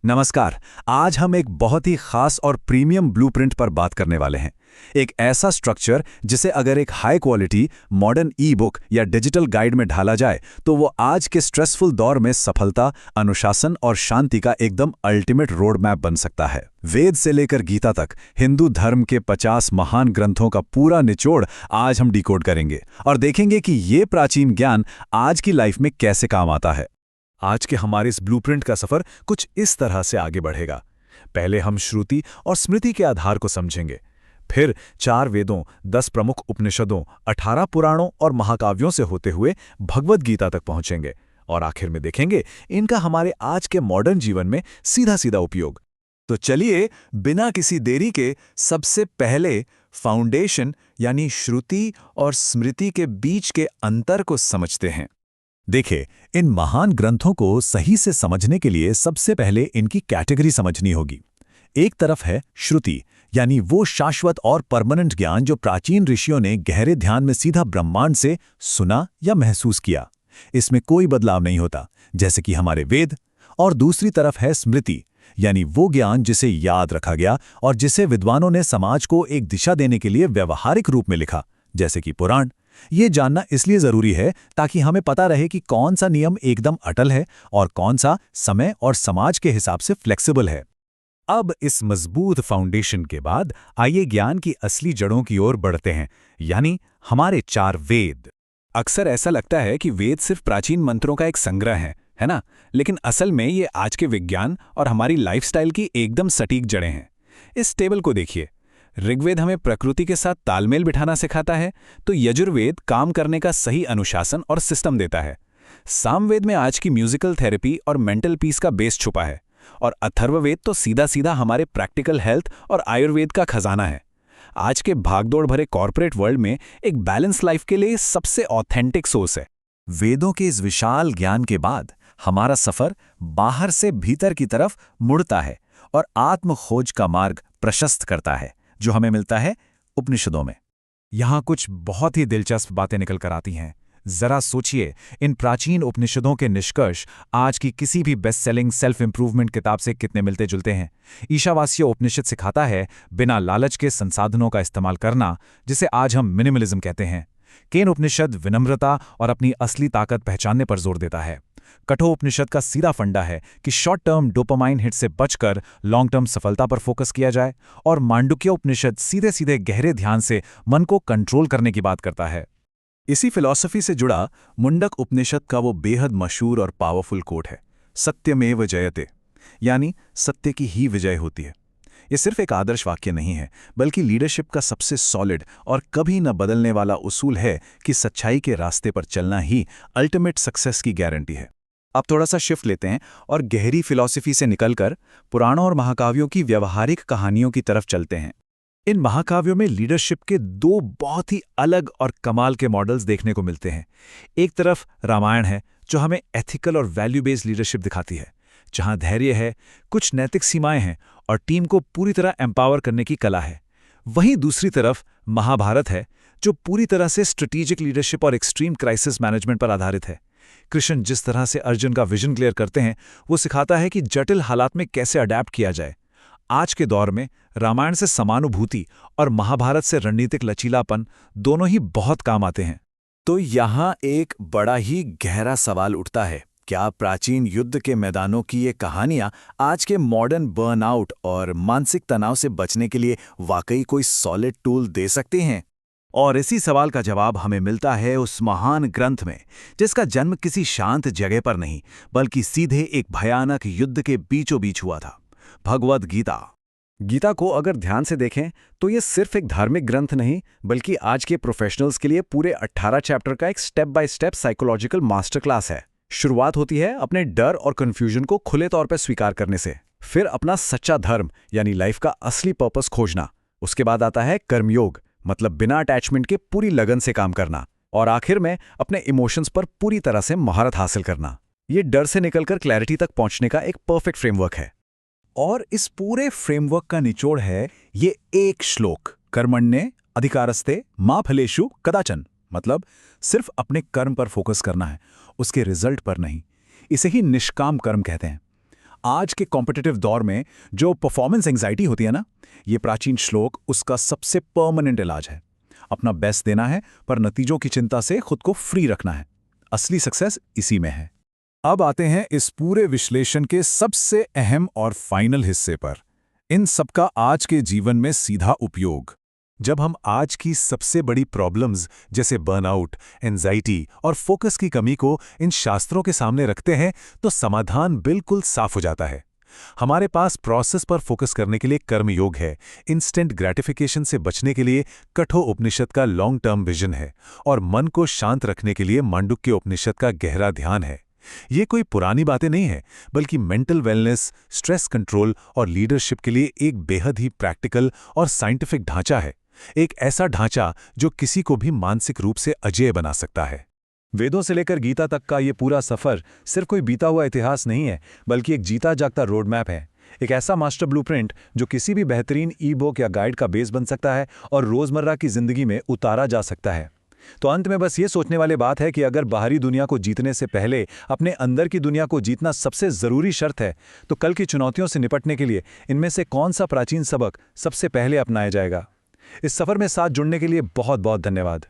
नमस्कार। आज हम एक बहुत ही खास और प्रीमियम ब्लूप्रिंट पर बात करने वाले हैं। एक ऐसा स्ट्रक्चर जिसे अगर एक हाई क्वालिटी मॉडर्न ई बुक या डिजिटल गाइड में ढाला जाए तो वो आज के स्ट्रेसफुल दौर में सफलता, अनुशासन और शांति का एकदम अल्टीमेट रोड मैप बन सकता है। वेद से लेकर गीता तक हिंदू धर्म के 50 महान ग्रंथों का पूरा निचोड़ आज हम डिकोड करेंगे और देखेंगे कि ये प्राचीन ज्ञान आज की लाइफ में कैसे काम आता है। आज के हमारे इस ब्लूप्रिंट का सफर कुछ इस तरह से आगे बढ़ेगा। पहले हम श्रुति और स्मृति के आधार को समझेंगे, फिर 4 वेदों, 10 प्रमुख उपनिषदों, 18 पुराणों और महाकाव्यों से होते हुए भगवद गीता तक पहुंचेंगे और आखिर में देखेंगे इनका हमारे आज के मॉडर्न जीवन में सीधा सीधा उपयोग। तो चलिए बिना किसी देरी के सबसे पहले फाउंडेशन यानी श्रुति और स्मृति के बीच के अंतर को समझते हैं। देखिए, इन महान ग्रंथों को सही से समझने के लिए सबसे पहले इनकी कैटेगरी समझनी होगी। एक तरफ है श्रुति, यानी वो शाश्वत और परमानेंट ज्ञान जो प्राचीन ऋषियों ने गहरे ध्यान में सीधा ब्रह्मांड से सुना या महसूस किया। इसमें कोई बदलाव नहीं होता, जैसे कि हमारे वेद। और दूसरी तरफ है स्मृति, यानी वो ज्ञान जिसे याद रखा गया और जिसे विद्वानों ने समाज को एक दिशा देने के लिए व्यवहारिक रूप में लिखा, जैसे कि पुराण। ये जानना इसलिए जरूरी है ताकि हमें पता रहे कि कौन सा नियम एकदम अटल है और कौन सा समय और समाज के हिसाब से फ्लेक्सिबल है। अब इस मजबूत फाउंडेशन के बाद आइए ज्ञान की असली जड़ों की ओर बढ़ते हैं, यानी हमारे 4 वेद। अक्सर ऐसा लगता है कि वेद सिर्फ प्राचीन मंत्रों का एक संग्रह है ना? लेकिन असल में ये आज के विज्ञान और हमारी लाइफस्टाइल की एकदम सटीक जड़ें हैं। इस टेबल को देखिए। ऋग्वेद हमें प्रकृति के साथ तालमेल बिठाना सिखाता है, तो यजुर्वेद काम करने का सही अनुशासन और सिस्टम देता है। सामवेद में आज की म्यूजिकल थेरेपी और मेंटल पीस का बेस छुपा है, और अथर्ववेद तो सीधा सीधा हमारे प्रैक्टिकल हेल्थ और आयुर्वेद का खजाना है। आज के भागदौड़ भरे कॉर्पोरेट वर्ल्ड में एक बैलेंस लाइफ के लिए सबसे ऑथेंटिक सोर्स है। वेदों के इस विशाल ज्ञान के बाद हमारा सफर बाहर से भीतर की तरफ मुड़ता है और आत्म खोज का मार्ग प्रशस्त करता है, जो हमें मिलता है उपनिषदों में। यहां कुछ बहुत ही दिलचस्प बातें निकल कर आती हैं। जरा सोचिए, इन प्राचीन उपनिषदों के निष्कर्ष आज की किसी भी बेस्ट सेलिंग सेल्फ इंप्रूवमेंट किताब से कितने मिलते जुलते हैं। ईशावास्य उपनिषद सिखाता है बिना लालच के संसाधनों का इस्तेमाल करना, जिसे आज हम मिनिमलिज्म कहते हैं। केन उपनिषद विनम्रता और अपनी असली ताकत पहचानने पर जोर देता है। कठोपनिषद का सीधा फंडा है कि शॉर्ट टर्म डोपामाइन हिट से बचकर लॉन्ग टर्म सफलता पर फोकस किया जाए, और मांडुक्य उपनिषद सीधे सीधे गहरे ध्यान से मन को कंट्रोल करने की बात करता है। इसी फिलॉसफी से जुड़ा मुंडक उपनिषद का वो बेहद मशहूर और पावरफुल कोट है, सत्यमेव जयते, यानी सत्य की ही विजय होती है। ये सिर्फ एक आदर्श वाक्य नहीं है, बल्कि लीडरशिप का सबसे सॉलिड और कभी न बदलने वाला उसूल है कि सच्चाई के रास्ते पर चलना ही अल्टीमेट सक्सेस की गारंटी है। अब थोड़ा सा शिफ्ट लेते हैं और गहरी फिलॉसफी से निकलकर पुराणों और महाकाव्यों की व्यवहारिक कहानियों की तरफ चलते हैं। इन महाकाव्यों में लीडरशिप के 2 बहुत ही अलग और कमाल के मॉडल्स देखने को मिलते हैं। एक तरफ रामायण है, जो हमें एथिकल और वैल्यू बेस्ड लीडरशिप दिखाती है, जहां धैर्य है, कुछ नैतिक सीमाएं हैं और टीम को पूरी तरह एम्पावर करने की कला है। वहीं दूसरी तरफ महाभारत है, जो पूरी तरह से स्ट्रेटेजिक लीडरशिप और एक्सट्रीम क्राइसिस मैनेजमेंट पर आधारित है। कृष्ण जिस तरह से अर्जुन का विजन क्लियर करते हैं, वो सिखाता है कि जटिल हालात में कैसे अडैप्ट किया जाए। आज के दौर में रामायण से समानुभूति और महाभारत से रणनीतिक लचीलापन दोनों ही बहुत काम आते हैं। तो यहाँ एक बड़ा ही गहरा सवाल उठता है, क्या प्राचीन युद्ध के मैदानों की ये कहानियां आज के मॉडर्न बर्नआउट और मानसिक तनाव से बचने के लिए वाकई कोई सॉलिड टूल दे सकती हैं? और इसी सवाल का जवाब हमें मिलता है उस महान ग्रंथ में, जिसका जन्म किसी शांत जगह पर नहीं, बल्कि सीधे एक भयानक युद्ध के बीचों बीच हुआ था, भगवद गीता। गीता को अगर ध्यान से देखें तो ये सिर्फ एक धार्मिक ग्रंथ नहीं, बल्कि आज के प्रोफेशनल्स के लिए पूरे 18 चैप्टर का एक step by step psychological master class है। शुरुआत होती है अपने डर और कंफ्यूजन को खुले तौर पर स्वीकार करने से, फिर अपना सच्चा धर्म यानी लाइफ का असली पर्पस खोजना। उसके बाद आता है कर्मयोग, मतलब बिना अटैचमेंट के पूरी लगन से काम करना, और आखिर में अपने इमोशंस पर पूरी तरह से महारत हासिल करना। ये डर से निकलकर क्लैरिटी तक पहुंचने का एक परफेक्ट फ्रेमवर्क है। और इस पूरे फ्रेमवर्क का निचोड़ है ये एक श्लोक, कर्मण्ये अधिकारस्ते मा फलेषु कदाचन, मतलब सिर्फ अपने कर्म पर फोकस करना है, उसके रिजल्ट पर नहीं। इसे ही निष्काम कर्म कहते हैं। आज के कॉम्पिटिटिव दौर में जो परफॉर्मेंस एंजाइटी होती है ना, ये प्राचीन श्लोक उसका सबसे परमानेंट इलाज है। अपना बेस्ट देना है, पर नतीजों की चिंता से खुद को फ्री रखना है। असली सक्सेस इसी में है। अब आते हैं इस पूरे विश्लेषण के सबसे अहम और फाइनल हिस्से पर, इन सबका आज के जीवन में सीधा उपयोग। जब हम आज की सबसे बड़ी प्रॉब्लम्स जैसे बर्नआउट, एंजाइटी और फोकस की कमी को इन शास्त्रों के सामने रखते हैं तो समाधान बिल्कुल साफ हो जाता है। हमारे पास प्रोसेस पर फोकस करने के लिए कर्मयोग है, इंस्टेंट ग्रेटिफिकेशन से बचने के लिए कठोर उपनिषद का लॉन्ग टर्म विजन है, और मन को शांत रखने के लिए मांडुक्य उपनिषद का गहरा ध्यान है। ये कोई पुरानी बातें नहीं है, बल्कि मेंटल वेलनेस, स्ट्रेस कंट्रोल और लीडरशिप के लिए एक बेहद ही प्रैक्टिकल और साइंटिफिक ढांचा है। एक ऐसा ढांचा जो किसी को भी मानसिक रूप से अजेय बना सकता है। वेदों से लेकर गीता तक का ये पूरा सफर सिर्फ कोई बीता हुआ इतिहास नहीं है, बल्कि एक जीता जागता रोड मैप है। एक ऐसा मास्टर ब्लूप्रिंट जो किसी भी बेहतरीन ई बुक या गाइड का बेस बन सकता है और रोजमर्रा की जिंदगी में उतारा जा सकता है। तो अंत में बस ये सोचने वाली बात है कि अगर बाहरी दुनिया को जीतने से पहले अपने अंदर की दुनिया को जीतना सबसे जरूरी शर्त है, तो कल की चुनौतियों से निपटने के लिए इनमें से कौन सा प्राचीन सबक सबसे पहले अपनाया जाएगा? इस सफर में साथ जुड़ने के लिए बहुत बहुत धन्यवाद।